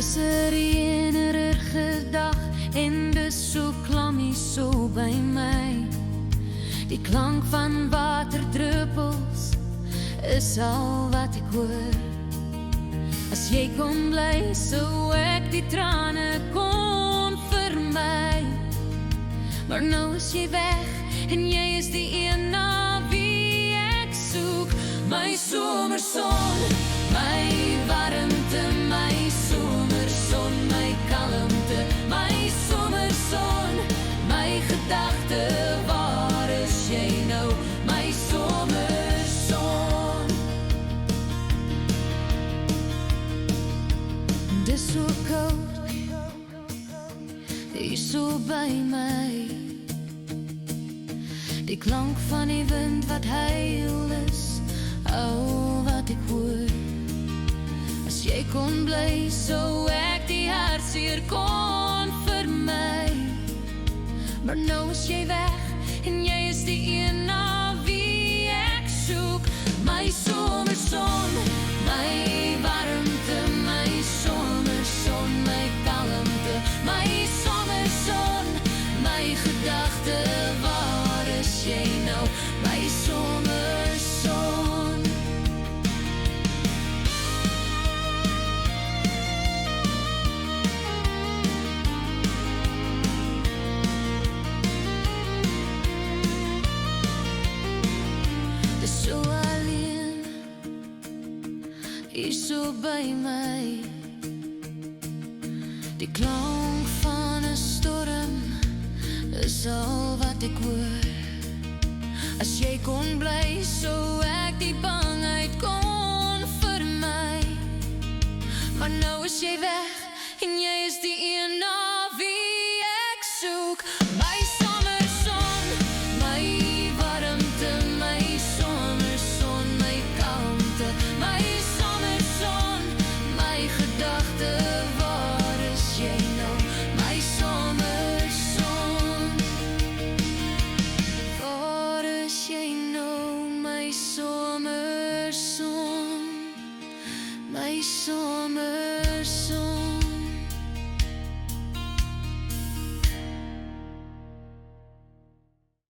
Dis 'n reënerige dag en dis so klammy so by my. Die klank van waterdruppels is al wat ek hoor. As jy kom bly, sou ek die trane kon vermy. Maar nou is jy weg en jy is die een na wie ek soek. My somerson, my warmte, my somerson, my kalmte, my somerson, my gedagte, waar is jy nou, my somerson? Dis so koud, hier so by my. Die klank van die wind wat huil is al wat ek hoor. As jy kon bly, sou ek die hartseer kon vermy. Maar nou is jy weg en jy is die een na wie ek soek. My somerson, my warmte, my somerson, my kalmte, my somerson, my gedagte, waar is jy nou, my somerson? Dis so alleen, hier so by my. Die klank van 'n storm is al wat ek hoor. As jy kon bly, sou ek die bangheid kon vermy. Maar nou is jy weg en jy is die een na